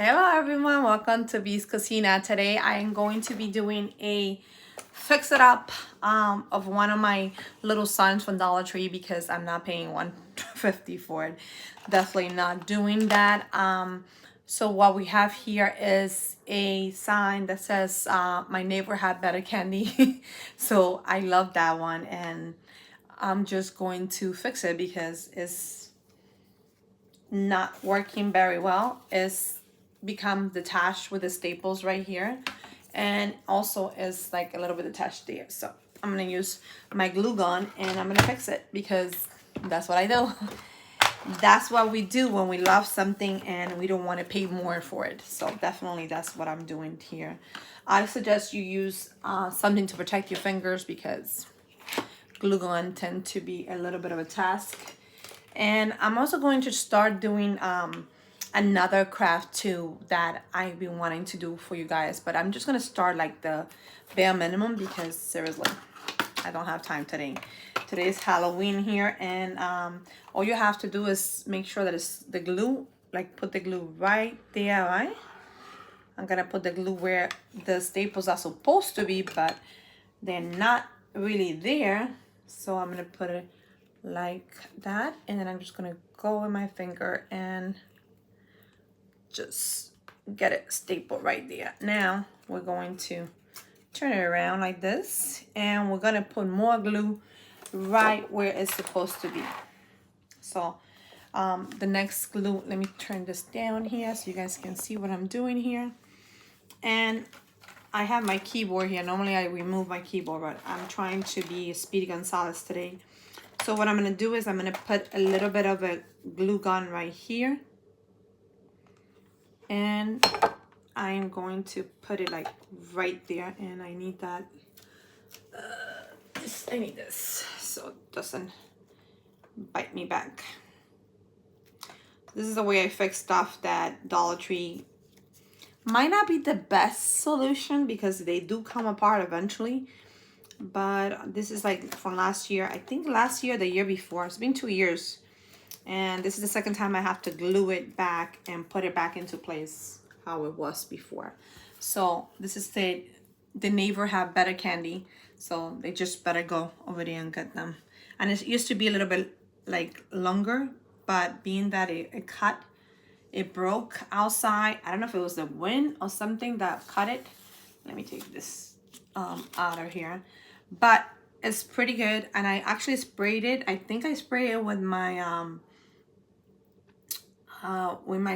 Hello everyone, welcome to Bee's Cocina. Today I am going to be doing a fix it up of one of my little signs from Dollar Tree because I'm not paying $150 for it. Definitely not doing that. So what we have here is a sign that says my neighbor had better candy. So I love that one, and I'm just going to fix it because it's not working very well. It's become detached with the staples right here, and also is like a little bit attached there. So I'm gonna use my glue gun and I'm gonna fix it because that's what I do. That's what we do when we love something and we don't want to pay more for it. So definitely that's what I'm doing here. I suggest you use something to protect your fingers because glue gun tend to be a little bit of a task. And I'm also going to start doing another craft too that I've been wanting to do for you guys, but I'm just gonna start like the bare minimum because seriously I don't have time today. Today is Halloween here, and all you have to do is make sure that it's the glue, like put the glue right there, right? I'm gonna put the glue where the staples are supposed to be, but they're not really there. So I'm gonna put it like that, and then I'm just gonna go with my finger and just get it stapled right there. Now we're going to turn it around like this, and we're gonna put more glue right where it's supposed to be. So the next glue, let me turn this down here so you guys can see what I'm doing here. And I have my keyboard here. Normally I remove my keyboard, but I'm trying to be Speedy Gonzalez today. So what I'm gonna do is I'm gonna put a little bit of a glue gun right here, and I'm going to put it like right there, and I need that. I need this so it doesn't bite me back. This is the way I fix stuff that Dollar Tree might not be the best solution because they do come apart eventually. But this is like from last year. I think last year, the year before. It's been 2 years. And this is the second time I have to glue it back and put it back into place how it was before. So this is the neighbor have better candy. So they just better go over there and get them. And it used to be a little bit like longer, but being that it cut, it broke outside. I don't know if it was the wind or something that cut it. Let me take this out of here. But it's pretty good, and I actually sprayed it. I think I sprayed it with my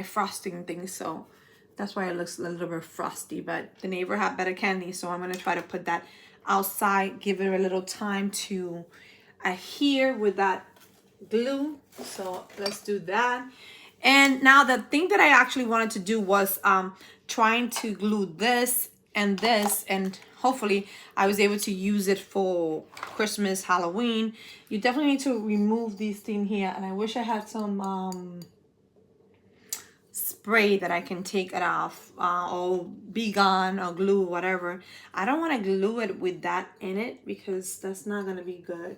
frosting thing, so that's why it looks a little bit frosty. But the neighbor had better candy, so I'm gonna try to put that outside, give it a little time to adhere with that glue. So let's do that. And now the thing that I actually wanted to do was trying to glue this, and hopefully I was able to use it for Christmas, Halloween. You definitely need to remove these things here, and I wish I had some spray that I can take it off, or Be Gone or glue, whatever. I don't want to glue it with that in it because that's not gonna be good.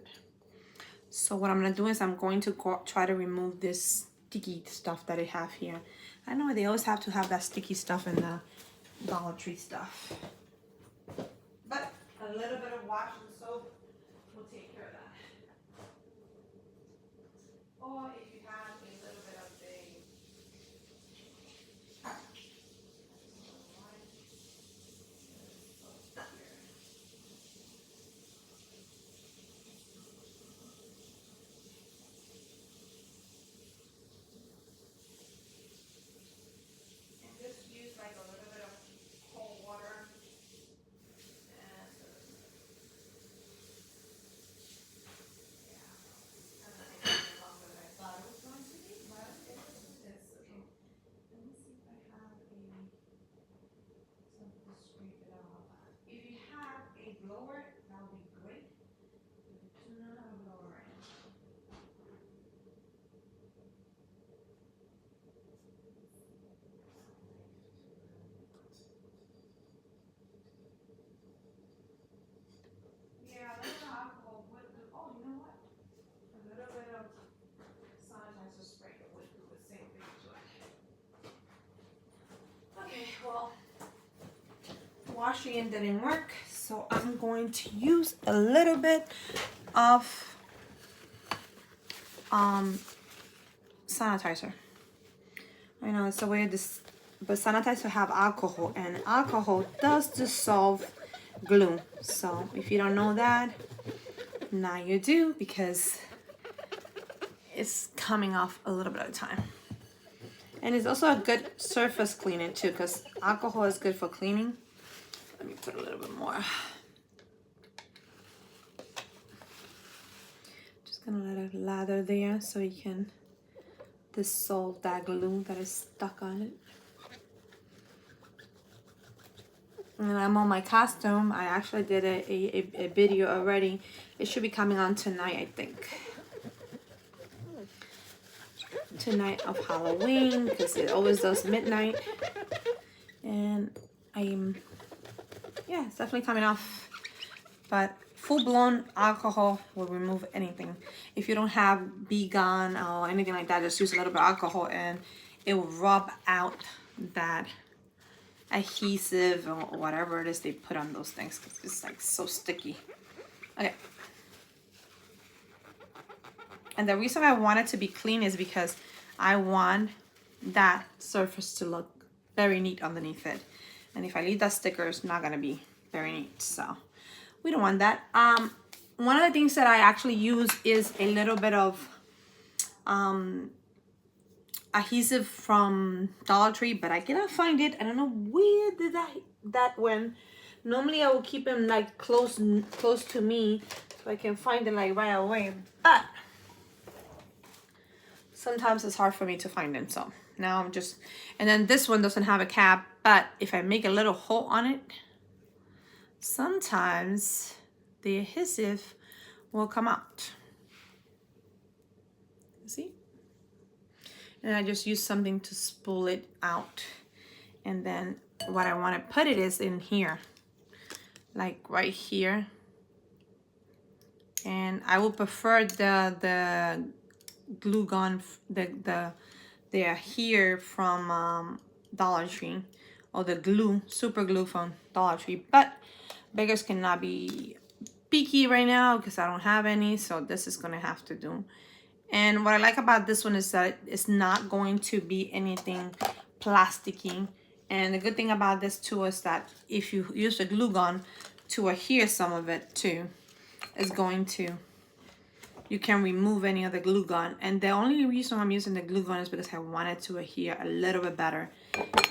So what I'm gonna do is I'm going to try to remove this sticky stuff that I have here. I know they always have to have that sticky stuff in the Dollar Tree stuff, but a little bit of wash and soap will take care of that. Or if you have a little bit of just use like a little bit of cold water. washi and didn't work, so I'm going to use a little bit of sanitizer. I know it's the way this, but sanitizer have alcohol, and alcohol does dissolve glue. So if you don't know that, now you do, because it's coming off a little bit at a time. And it's also a good surface cleaner too, because alcohol is good for cleaning. Let me put a little bit more. Just gonna let it lather there so you can dissolve that glue that is stuck on it. And I'm on my costume. I actually did a video already. It should be coming on tonight, I think. Tonight of Halloween, because it always does midnight. And yeah, it's definitely coming off. But full-blown alcohol will remove anything. If you don't have Be-Gone or anything like that, just use a little bit of alcohol and it will rub out that adhesive or whatever it is they put on those things, because it's like so sticky. Okay. And the reason I want it to be clean is because I want that surface to look very neat underneath it. And if I leave that sticker, it's not gonna be very neat. So we don't want that. One of the things that I actually use is a little bit of adhesive from Dollar Tree, but I cannot find it. I don't know where did that went. Normally I will keep them like close to me so I can find it like right away. But sometimes it's hard for me to find them, so now I'm just, and then this one doesn't have a cap, but if I make a little hole on it, sometimes the adhesive will come out. See? And I just use something to spool it out. And then what I want to put it is in here, like right here. And I would prefer the glue gun, the here from Dollar Tree, or the glue, super glue from Dollar Tree. But beggars cannot be picky right now because I don't have any, so this is gonna have to do. And what I like about this one is that it's not going to be anything plasticky. And the good thing about this too is that if you use the glue gun to adhere some of it too, it's going to, you can remove any of the glue gun. And the only reason I'm using the glue gun is because I wanted to adhere a little bit better.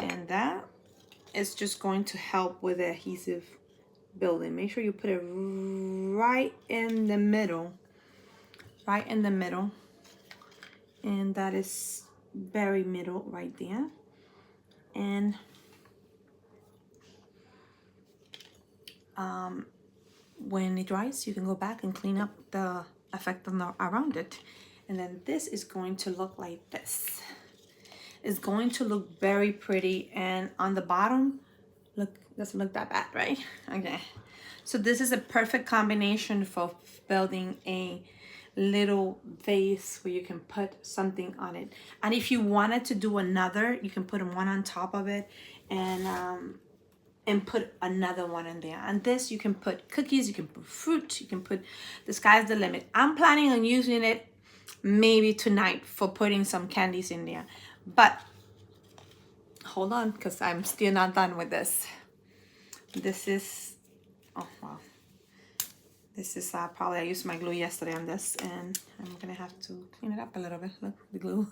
And that is just going to help with the adhesive building. Make sure you put it right in the middle. Right in the middle. And that is very middle right there. And when it dries, you can go back and clean up the effect around it. And then this is going to look like this. It's going to look very pretty. And on the bottom, look, doesn't look that bad, right? Okay. So this is a perfect combination for building a little vase where you can put something on it. And if you wanted to do another, you can put one on top of it and put another one in there. And this, you can put cookies, you can put fruit, you can put, the sky's the limit. I'm planning on using it maybe tonight for putting some candies in there. But hold on, because I'm still not done with this. This is, oh wow. This is probably, I used my glue yesterday on this, and I'm gonna have to clean it up a little bit. Look, the glue.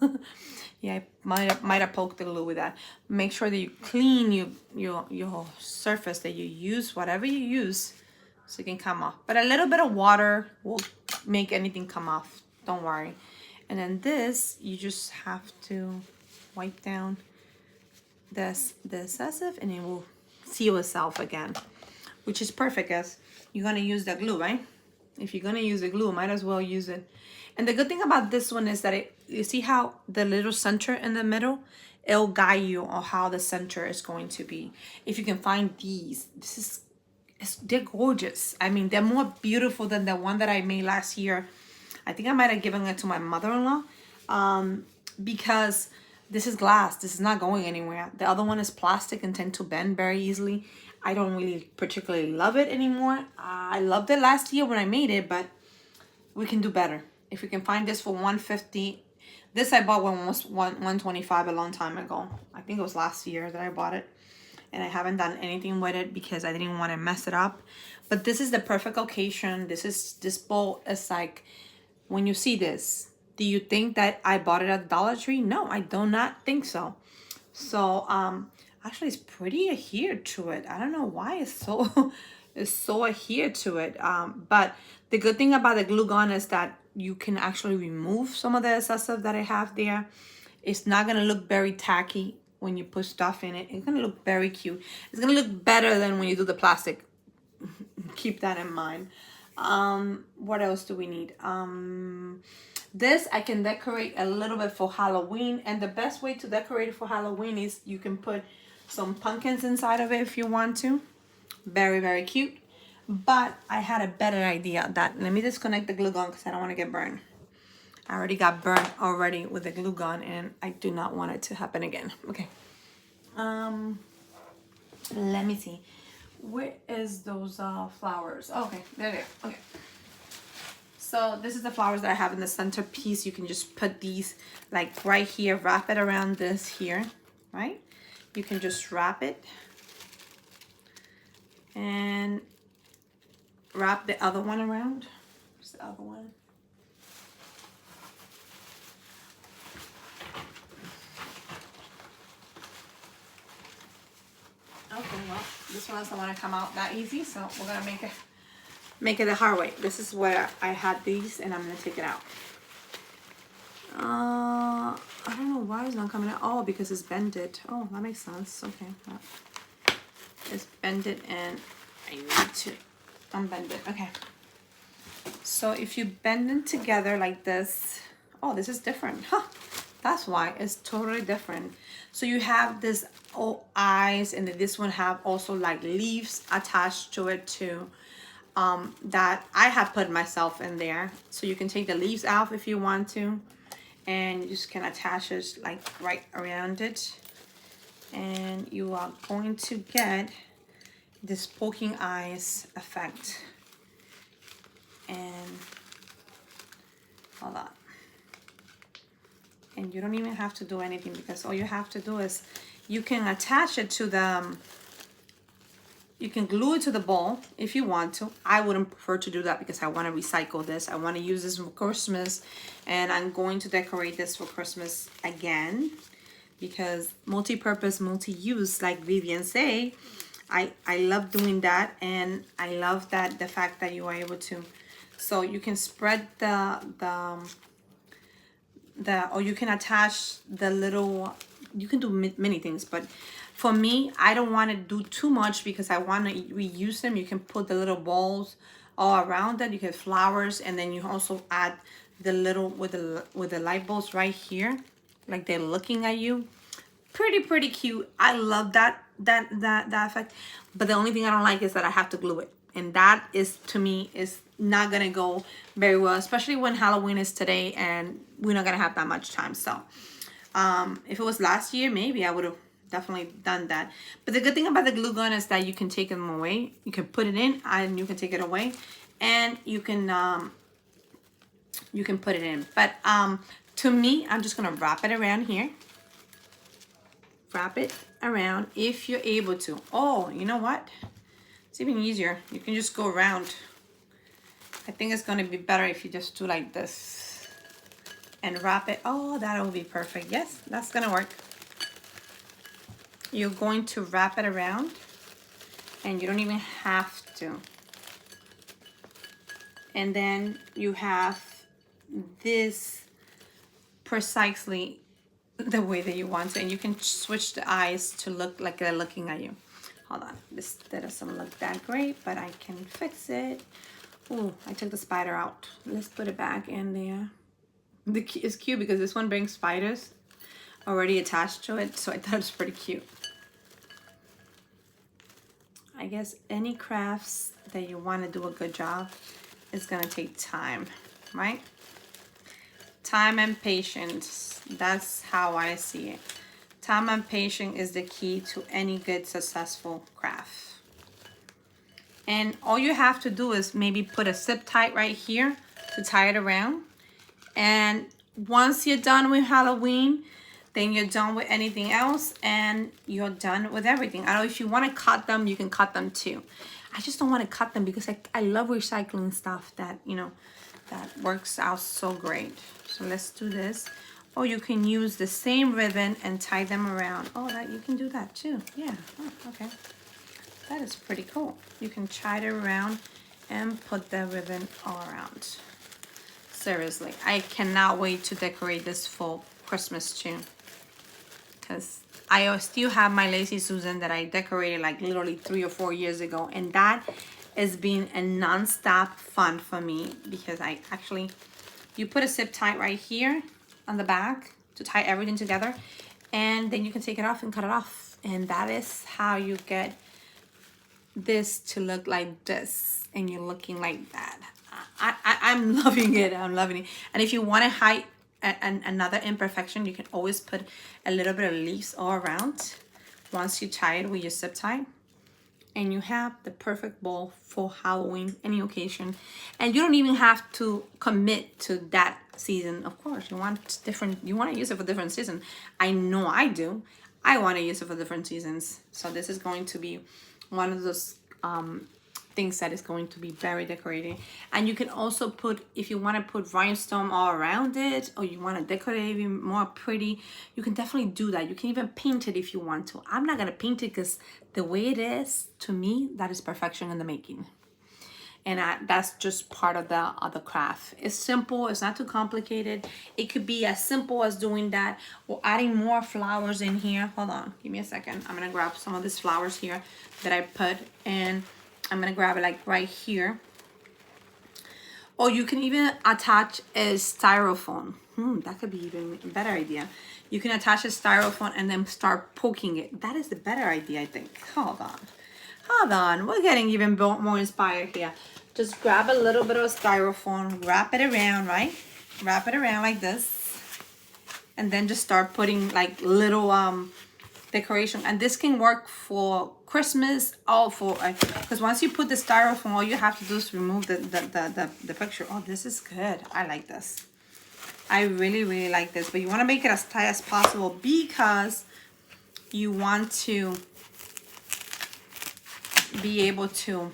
Yeah, I might have poked the glue with that. Make sure that you clean your surface that you use, whatever you use, so it can come off. But a little bit of water will make anything come off. Don't worry. And then this, you just have to wipe down the adhesive, and it will seal itself again, which is perfect, guys. You're gonna use the glue, right? If you're gonna use the glue, might as well use it. And the good thing about this one is that you see how the little center in the middle, it'll guide you on how the center is going to be. If you can find these, they're gorgeous. I mean, they're more beautiful than the one that I made last year. I think I might have given it to my mother-in-law because This is glass. This is not going anywhere. The other one is plastic and tend to bend very easily. I don't really particularly love it anymore. I loved it last year when I made it, but we can do better. If we can find this for 150, this I bought when it was 125 a long time ago. I think it was last year that I bought it, and I haven't done anything with it because I didn't want to mess it up. But this is the perfect occasion. This bowl is like, when you see this, do you think that I bought it at Dollar Tree? No, I do not think so. So actually it's pretty adhered to it. I don't know why it's so it's so adhered to it. But the good thing about the glue gun is that you can actually remove some of the excessive that I have there. It's not gonna look very tacky when you put stuff in it. It's gonna look very cute. It's gonna look better than when you do the plastic. Keep that in mind. What else do we need? This I can decorate a little bit for Halloween, and the best way to decorate it for Halloween is you can put some pumpkins inside of it if you want to. Very, very cute. But I had a better idea. That let me disconnect the glue gun because I don't want to get burned. I already got burned already with the glue gun, and I do not want it to happen again. Okay. Let me see. Where is those flowers? Okay, there they are. Okay. So this is the flowers that I have in the centerpiece. You can just put these like right here, wrap it around this here, right? You can just wrap it and wrap the other one around. Where's the other one? Okay, well, this one doesn't want to come out that easy, so we're gonna make it the hard way. This is where I had these, and I'm gonna take it out. I don't know why it's not coming out. Oh, because it's bended. Oh, that makes sense. Okay, well, it's bended, and I need to unbend it. Okay. So if you bend them together like this, oh, this is different. Huh. That's why it's totally different. So you have this eyes, and then this one have also like leaves attached to it too. That I have put myself in there. So you can take the leaves out if you want to, and you just can attach it like right around it, and you are going to get this poking eyes effect. And hold on. And you don't even have to do anything, because all you have to do is you can attach it to the you can glue it to the bowl if you want to. I wouldn't prefer to do that because I want to recycle this. I want to use this for Christmas, and I'm going to decorate this for Christmas again, because multi-purpose, multi-use, like Vivian say, I love doing that, and I love that the fact that you are able to. So you can spread or you can attach the little, you can do many things, but for me, I don't want to do too much because I want to reuse them. You can put the little balls all around it. You get flowers, and then you also add the little with the light bulbs right here, like they're looking at you. Pretty cute. I love that effect. But the only thing I don't like is that I have to glue it, and that is, to me, is not gonna go very well, especially when Halloween is today and we're not gonna have that much time. So if it was last year, maybe I would have definitely done that. But the good thing about the glue gun is that you can take them away. You can put it in and you can take it away, and you can put it in. But to me, I'm just gonna wrap it around here. Wrap it around if you're able to. Oh, you know what? It's even easier. You can just go around. I think it's gonna be better if you just do like this and wrap it. Oh, that'll be perfect. Yes, that's gonna work. You're going to wrap it around, and you don't even have to. And then you have this precisely the way that you want it, and you can switch the eyes to look like they're looking at you. Hold on, this doesn't look that great, but I can fix it. Oh, I took the spider out. Let's put it back in there. It's cute because this one brings spiders already attached to it, so I thought it was pretty cute. I guess any crafts that you want to do a good job is gonna take time, right? time and patience. That's how I see it. Time and patience is the key to any good, successful craft. And all you have to do is maybe put a zip tie right here to tie it around. And once you're done with Halloween, then you're done with anything else and you're done with everything. I know if you want to cut them, you can cut them too. I just don't want to cut them because I love recycling stuff that, you know, that works out so great. So let's do this. Or you can use the same ribbon and tie them around. Oh, that you can do that too. Yeah, oh, okay. That is pretty cool. You can tie it around and put the ribbon all around. Seriously, I cannot wait to decorate this full Christmas too. Because I still have my Lazy Susan that I decorated like literally 3 or 4 years ago. And that has been a non-stop fun for me because you put a zip tie right here on the back to tie everything together. And then you can take it off and cut it off. And that is how you get this to look like this. And you're looking like that. I'm loving it. I'm loving it. And if you want to hide another imperfection, you can always put a little bit of leaves all around once you tie it with your zip tie. And you have the perfect ball for Halloween, any occasion. And you don't even have to commit to that season. Of course, you want to use it for different seasons. I know I do. I want to use it for different seasons. So this is going to be one of those things that is going to be very decorating. And you can also put, if you want to put rhinestone all around it, or you want to decorate it even more pretty, you can definitely do that. You can even paint it if you want to. I'm not gonna paint it because the way it is, to me, that is perfection in the making. And that's just part of the craft. It's simple, it's not too complicated. It could be as simple as doing that or adding more flowers in here. Hold on, give me a second. I'm gonna grab some of these flowers here that I put, and I'm gonna grab it like right here. Or you can even attach a styrofoam. That could be even a better idea. You can attach a styrofoam and then start poking it. That is the better idea, I think. Hold on, we're getting even more inspired here. Just grab a little bit of styrofoam, wrap it around, right? Wrap it around like this. And then just start putting like little decoration. And this can work for Christmas, all for, because once you put the styrofoam, all you have to do is remove the picture. Oh, this is good. I like this. I really, really like this. But you want to make it as tight as possible because you want to be able to.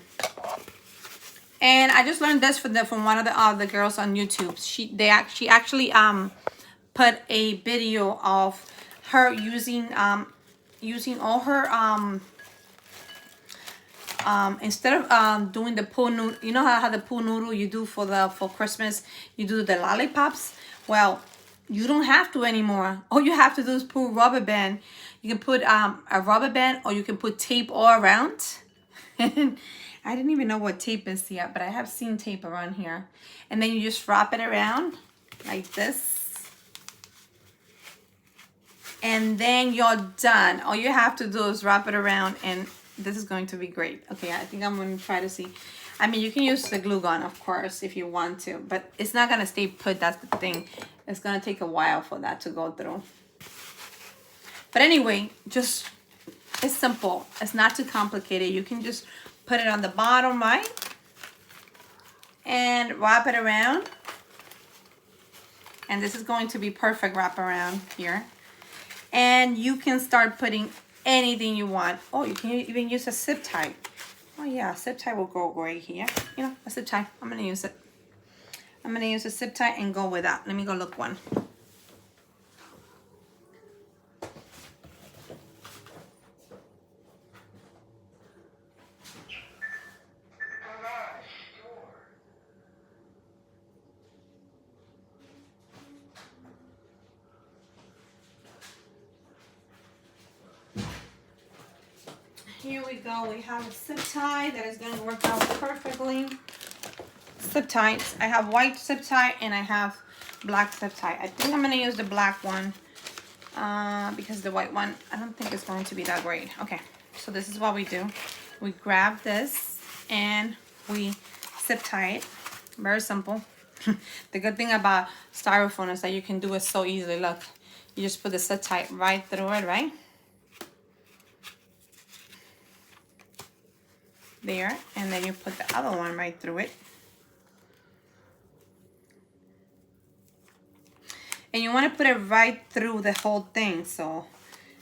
And I just learned this from one of the girls on YouTube. She actually put a video of her using all her instead of doing the pool noodle, you know how the pool noodle you do for Christmas, you do the lollipops. Well, you don't have to anymore. All you have to do is put rubber band. You can put a rubber band, or you can put tape all around. And I didn't even know what tape is yet, but I have seen tape around here. And then you just wrap it around like this. And then you're done. All you have to do is wrap it around, and this is going to be great. Okay, I think I'm going to try to see. I mean, you can use the glue gun, of course, if you want to, but it's not going to stay put. That's the thing. It's going to take a while for that to go through. But anyway, just, it's simple. It's not too complicated. You can just put it on the bottom, right? And wrap it around. And this is going to be perfect wrap around here. And you can start putting anything you want. Oh, you can even use a zip tie. Oh yeah, a zip tie will go great here. You know, a zip tie. I'm gonna use it. I'm gonna use a zip tie and go with that. Let me go look one. Here we go. We have a zip tie that is going to work out perfectly. Zip ties. I have white zip tie and I have black zip tie. I think I'm going to use the black one because the white one, I don't think it's going to be that great. Okay, so this is what we do. We grab this and we zip tie it. Very simple. The good thing about styrofoam is that you can do it so easily. Look, you just put the zip tie right through it, right? There, and then you put the other one right through it. And you want to put it right through the whole thing so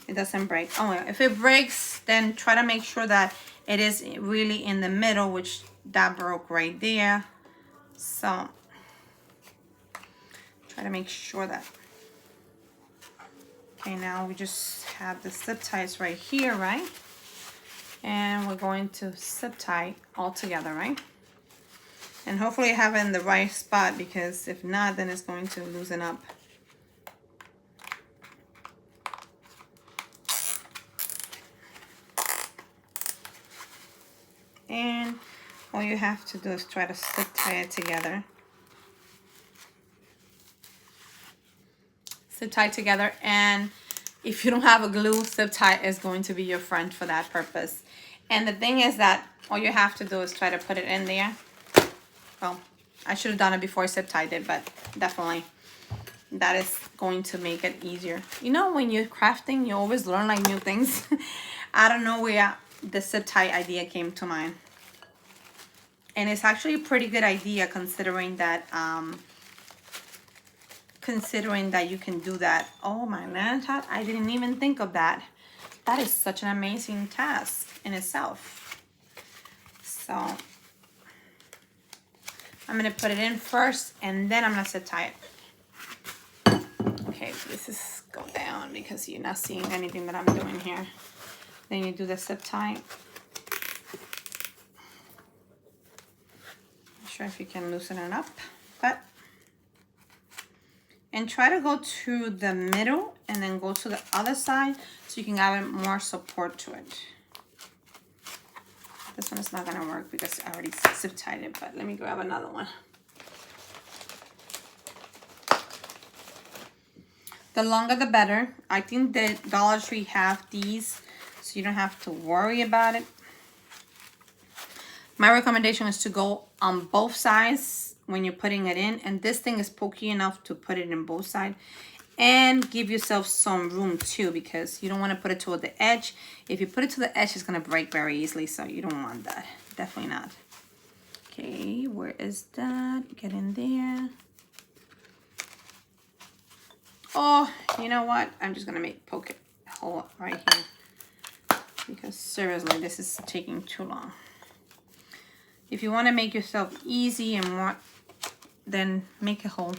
it doesn't break. Oh, if it breaks, then try to make sure that it is really in the middle, which that broke right there. So try to make sure that. Okay, now we just have the zip ties right here, right? And we're going to zip tie all together, right? And hopefully you have it in the right spot, because if not, then it's going to loosen up. And all you have to do is try to zip tie it together. Zip tie together, and if you don't have a glue, zip tie is going to be your friend for that purpose. And the thing is that all you have to do is try to put it in there. Well, I should have done it before I zip tied it, but definitely that is going to make it easier. You know, when you're crafting, you always learn like new things. I don't know where the zip tie idea came to mind. And it's actually a pretty good idea considering that you can do that. Oh my lantern, I didn't even think of that. That is such an amazing task in itself. So I'm gonna put it in first, and then I'm gonna zip tie it. Okay, this is go down because you're not seeing anything that I'm doing here. Then you do the zip tie. Not sure if you can loosen it up, but. And try to go to the middle and then go to the other side so you can add more support to it. This one is not gonna work because I already zip tied it, but let me grab another one. The longer the better. I think that Dollar Tree have these so you don't have to worry about it. My recommendation is to go on both sides when you're putting it in, and this thing is pokey enough to put it in both sides, and give yourself some room too, because you don't want to put it toward the edge. If you put it to the edge, it's going to break very easily, so you don't want that. Definitely not. Okay, where is that? Get in there. Oh, you know what? I'm just going to poke it a hole right here, because seriously, this is taking too long. If you want to make yourself easy and more, then make a hole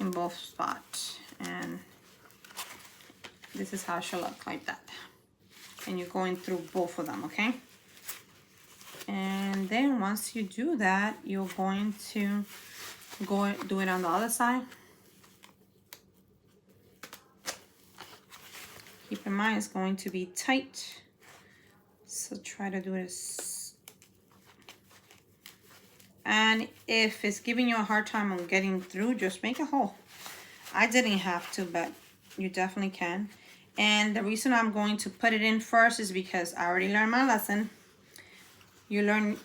in both spots, and this is how it should look, like that. And you're going through both of them, okay? And then once you do that, you're going to go do it on the other side. Keep in mind it's going to be tight, so try to do this. And if it's giving you a hard time on getting through, just make a hole. I didn't have to, but you definitely can. And the reason I'm going to put it in first is because I already learned my lesson. You learn.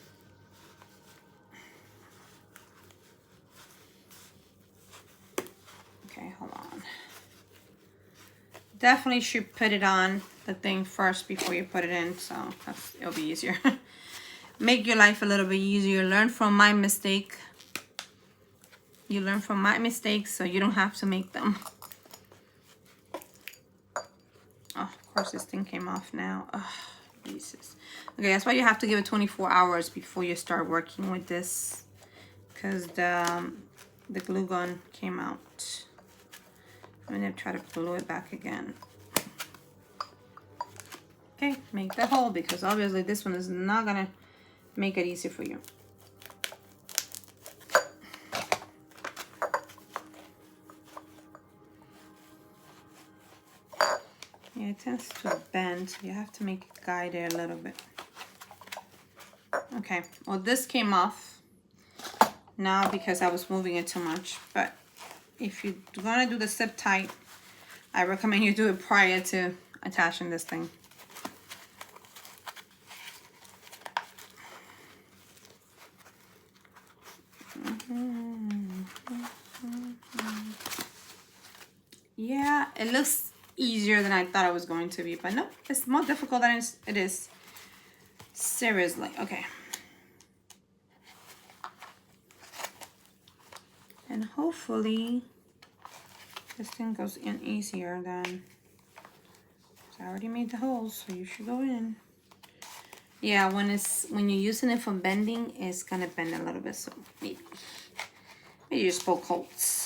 Okay, hold on. Definitely should put it on the thing first before you put it in, so it'll be easier. Make your life a little bit easier. Learn from my mistake. You learn from my mistakes so you don't have to make them. Oh, of course this thing came off now. Oh, Jesus. Okay, that's why you have to give it 24 hours before you start working with this, because the glue gun came out. I'm gonna try to glue it back again. Okay, make the hole, because obviously this one is not gonna make it easy for you. Yeah, it tends to bend, so you have to make it guide it a little bit. Okay, well this came off now because I was moving it too much, but if you're gonna do the zip tie, I recommend you do it prior to attaching this thing. Yeah, it looks easier than I thought it was going to be, but no, it's more difficult than it is. Seriously, okay. And hopefully this thing goes in easier than, I already made the holes, so you should go in. Yeah, when you're using it for bending, it's gonna bend a little bit, so maybe you just poke holes.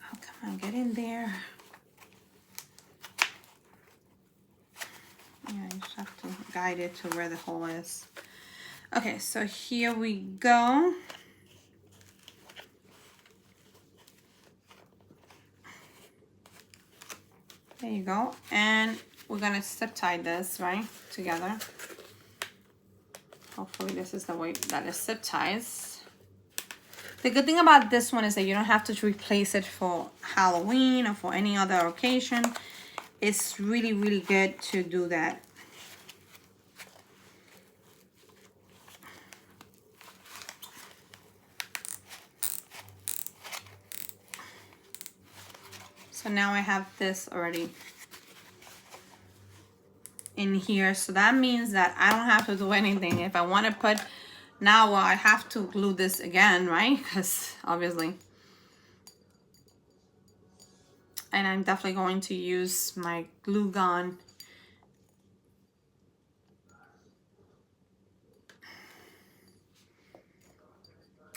Oh, come on, get in there. Yeah, you just have to guide it to where the hole is. Okay, so here we go. There you go. And we're gonna zip tie this, right, together. Hopefully this is the way that it zip ties. The good thing about this one is that you don't have to replace it for Halloween or for any other occasion. It's really, really good to do that. So now I have this already in here. So that means that I don't have to do anything. If I want to put, now well, I have to glue this again, right? Because obviously. And I'm definitely going to use my glue gun.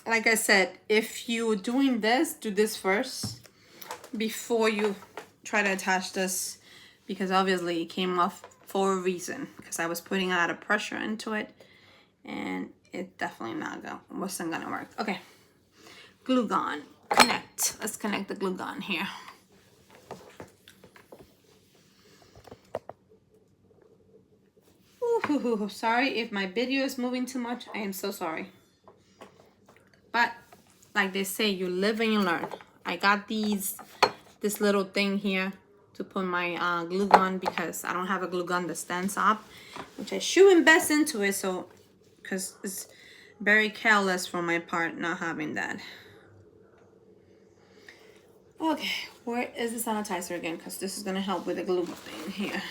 Like I said, if you're doing this, do this first before you try to attach this, because obviously it came off for a reason, because I was putting a lot of pressure into it and it definitely wasn't gonna work. Okay, glue gun, connect. Let's connect the glue gun here. Ooh, sorry if my video is moving too much. I am so sorry. But like they say, you live and you learn. I got this little thing here to put my glue gun, because I don't have a glue gun that stands up, which I should invest into it, so because it's very careless from my part not having that. Okay, where is the sanitizer again? Because this is gonna help with the glue thing here.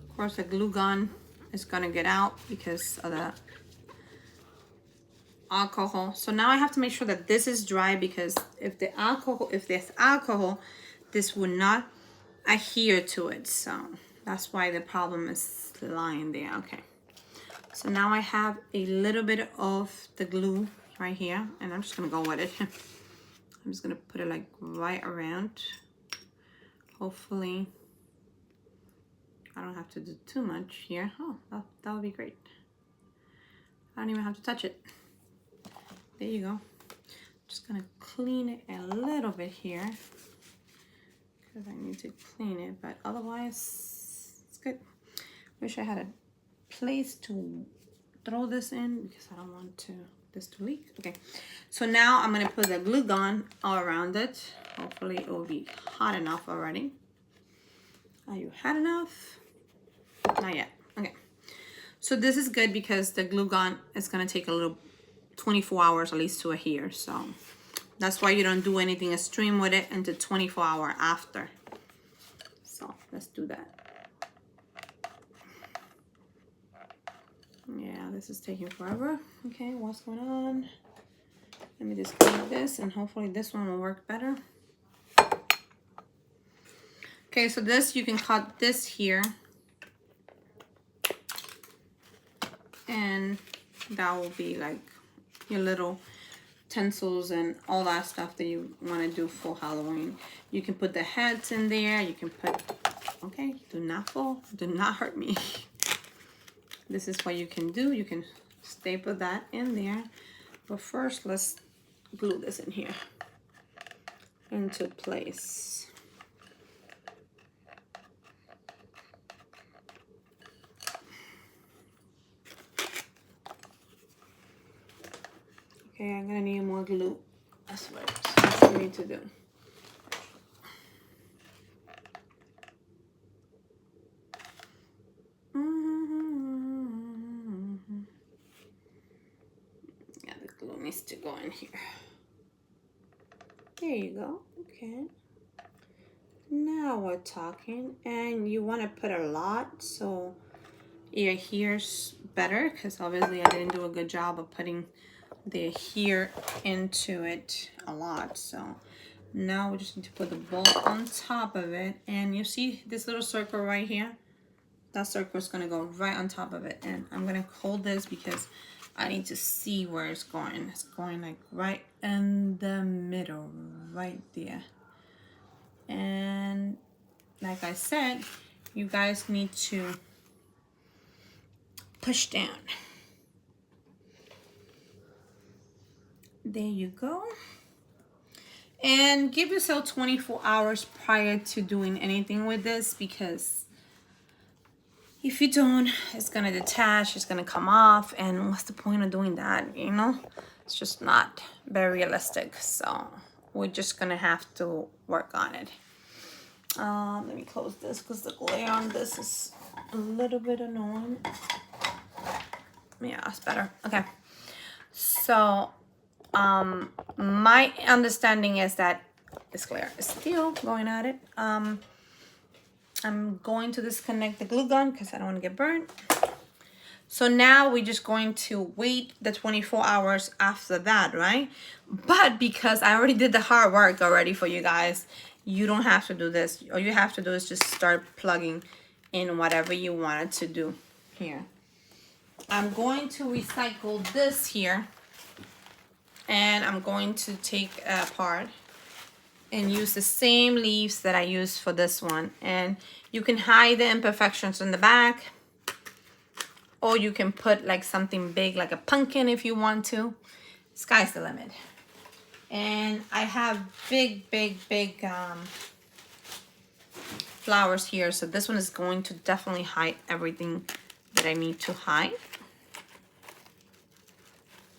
Of course, the glue gun is gonna get out because of the alcohol. So now I have to make sure that this is dry, because if there's alcohol, this will not adhere to it. So that's why the problem is lying there. Okay. So now I have a little bit of the glue right here, and I'm just gonna go with it. I'm just gonna put it like right around. Hopefully I don't have to do too much here. Oh, that would be great. I don't even have to touch it. There you go. Just gonna clean it a little bit here, because I need to clean it, but otherwise it's good. Wish I had a place to throw this in, because I don't want this to leak. Okay, so now I'm gonna put the glue gun all around it. Hopefully it will be hot enough already. Are you hot enough? Not yet. Okay, so this is good because the glue gun is gonna take a little 24 hours at least to adhere. So that's why you don't do anything extreme with it until 24 hours after. So let's do that. Yeah, this is taking forever. Okay, what's going on? Let me just clean this, and hopefully this one will work better. Okay, so this, you can cut this here, and that will be like your little utensils and all that stuff that you want to do for Halloween. You can put the heads in there. You can put, okay, do not fall, do not hurt me. This is what you can do. You can staple that in there. But first, let's glue this in here into place. Okay, I'm gonna need more glue. That's what we need to do. needs to go in here. There you go. Okay. Now we're talking. And you want to put a lot so your hair's better, because obviously I didn't do a good job of putting the hair into it a lot. So now we just need to put the bowl on top of it. And you see this little circle right here? That circle is going to go right on top of it. And I'm going to hold this because I need to see where it's going. It's going like right in the middle, right there. And like I said, you guys need to push down. There you go. And give yourself 24 hours prior to doing anything with this, because if you don't, it's gonna detach, it's gonna come off, and what's the point of doing that, you know? It's just not very realistic. So we're just gonna have to work on it. Let me close this because the glare on this is a little bit annoying. Yeah, it's better. Okay. So my understanding is that this glare is still going at it. I'm going to disconnect the glue gun because I don't want to get burnt. So now we're just going to wait the 24 hours after that, right? But because I already did the hard work already for you guys, you don't have to do this. All you have to do is just start plugging in whatever you wanted to do here. I'm going to recycle this here, and I'm going to take it apart and use the same leaves that I used for this one. And you can hide the imperfections in the back, or you can put like something big like a pumpkin if you want to. Sky's the limit. And I have big flowers here, so this one is going to definitely hide everything that I need to hide.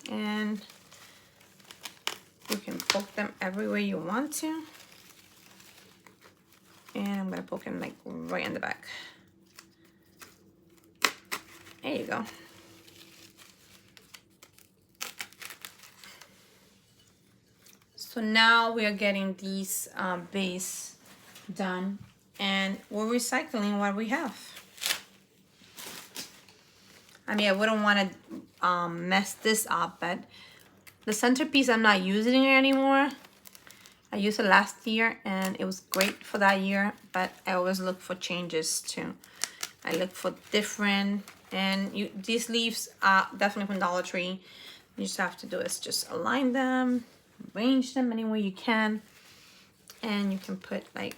And you can poke them everywhere you want to. And I'm gonna poke them like right in the back. There you go. So now we are getting these base done, and we're recycling what we have. I mean, I wouldn't want to mess this up, but the centerpiece, I'm not using it anymore. I used it last year and it was great for that year, but I always look for changes too. I look for different, and these leaves are definitely from Dollar Tree. You just have to do is just align them, arrange them any way you can, and you can put like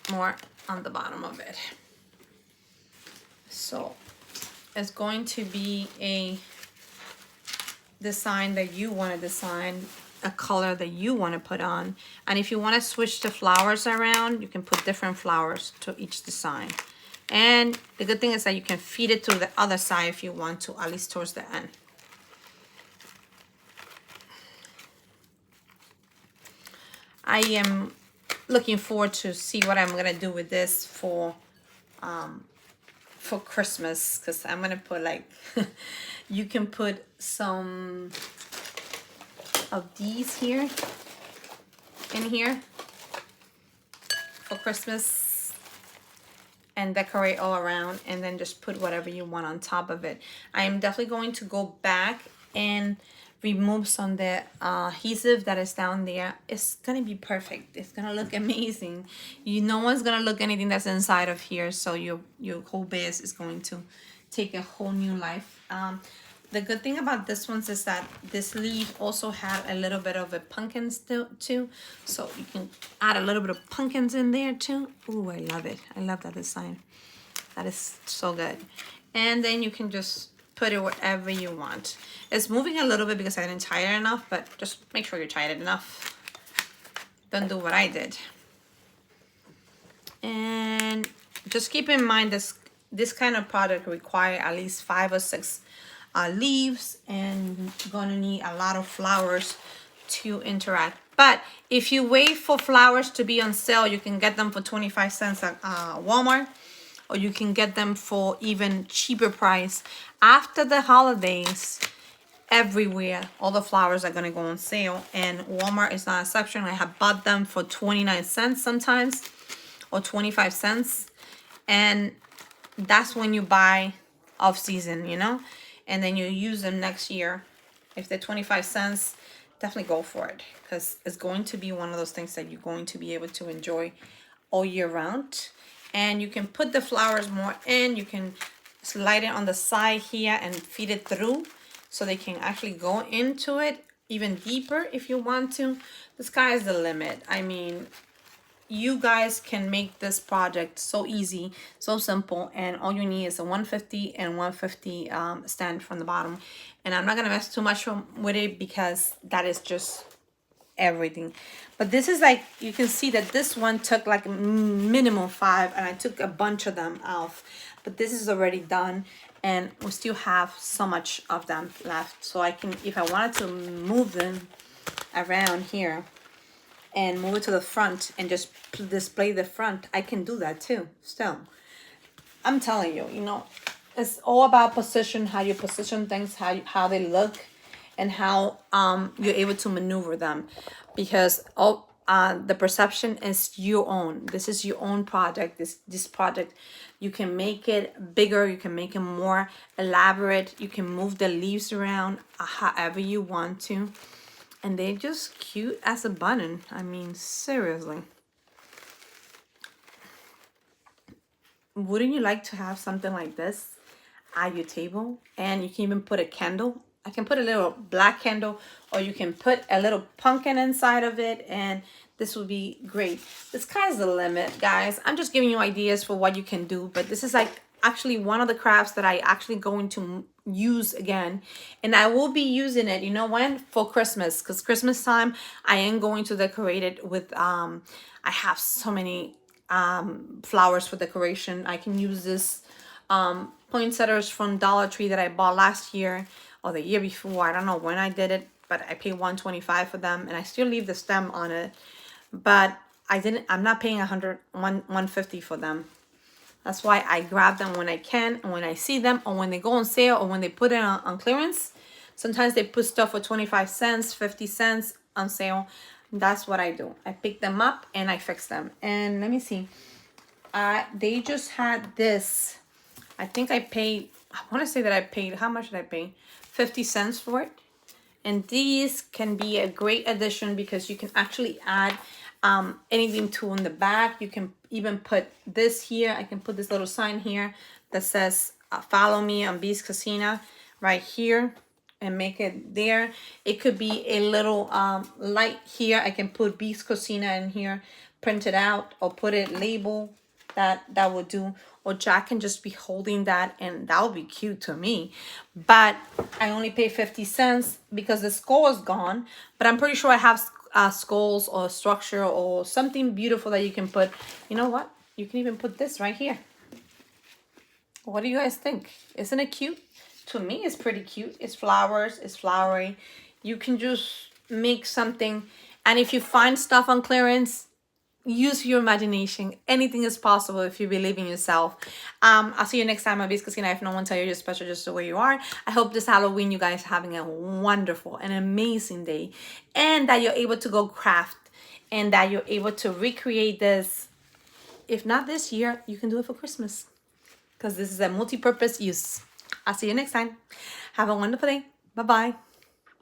more on the bottom of it. So it's going to be a design that you want to design, a color that you want to put on. And if you want to switch the flowers around, you can put different flowers to each design. And the good thing is that you can feed it to the other side if you want to, at least towards the end. I am looking forward to see what I'm gonna do with this for Christmas, because I'm gonna put like you can put some of these here in here for Christmas and decorate all around, and then just put whatever you want on top of it. I am definitely going to go back and remove some of the adhesive that is down there. It's gonna be perfect. It's gonna look amazing. No one's gonna look anything that's inside of here, so your whole base is going to take a whole new life. The good thing about this one is that this leaf also had a little bit of a pumpkin still too, so you can add a little bit of pumpkins in there too. Ooh, I love it. I love that design. That is so good. And then you can just put it wherever you want. It's moving a little bit because I didn't tie it enough, but just make sure you tie it enough. Don't do what I did. And just keep in mind this kind of product require at least 5 or 6 leaves, and you're gonna need a lot of flowers to interact. But if you wait for flowers to be on sale, you can get them for 25 cents at Walmart, or you can get them for even cheaper price. After the holidays, everywhere. All the flowers are gonna go on sale, and Walmart is not an exception. I have bought them for 29 cents sometimes, or 25 cents. And that's when you buy off season, you know, and then you use them next year. If they're 25 cents, definitely go for it, because it's going to be one of those things that you're going to be able to enjoy all year round. And you can put the flowers more in. You can slide it on the side here and feed it through, so they can actually go into it even deeper if you want to. The sky is the limit. I mean, you guys can make this project so easy, so simple, and all you need is a 150 and 150 stand from the bottom. And I'm not gonna mess too much with it, because that is just everything. But this is like, you can see that this one took like minimum 5, and I took a bunch of them off. But this is already done, and we still have so much of them left. So I can, if I wanted to move them around here and move it to the front and just display the front, I can do that too still. I'm telling you, you know, it's all about position, how you position things, how they look, and how you're able to maneuver them, because all the perception is your own. This is your own project. This project, you can make it bigger, you can make it more elaborate, you can move the leaves around however you want to. And they're just cute as a button. I mean, seriously. Wouldn't you like to have something like this at your table? And you can even put a candle. I can put a little black candle, or you can put a little pumpkin inside of it, and this would be great. The sky's the limit, guys. I'm just giving you ideas for what you can do, but this is like actually one of the crafts that I actually going to use again, and I will be using it, you know when? For Christmas, because Christmas time I am going to decorate it with I have so many flowers for decoration. I can use this poinsettias from Dollar Tree that I bought last year or the year before. I don't know when I did it, but I paid $125 for them, and I still leave the stem on it. But I'm not paying $150 for them. That's why I grab them when I can, and when I see them, or when they go on sale, or when they put it on clearance. Sometimes they put stuff for 25 cents, 50 cents on sale. That's what I do. I pick them up and I fix them. And let me see. They just had this. I think I paid, I want to say that I paid, how much did I pay? 50 cents for it. And these can be a great addition, because you can actually add anything to in the back. You can even put this here. I can put this little sign here that says follow me on Beast Casina right here, and make it there. It could be a little light here. I can put Beast Casina in here, print it out, or put it label. That would do. Or Jack can just be holding that, and that would be cute to me. But I only pay 50 cents because the skull is gone. But I'm pretty sure I have skulls or structure or something beautiful that you can put. You know what? You can even put this right here. What do you guys think? Isn't it cute? To me, it's pretty cute. It's flowers. It's flowery. You can just make something. And if you find stuff on clearance, use your imagination. Anything is possible if you believe in yourself. I'll see you next time on Beast Casina. If no one tell you, you're special just the way you are. I hope this Halloween you guys are having a wonderful and amazing day, and that you're able to go craft, and that you're able to recreate this. If not this year, you can do it for Christmas, because this is a multi-purpose use. I'll see you next time. Have a wonderful day. Bye-bye.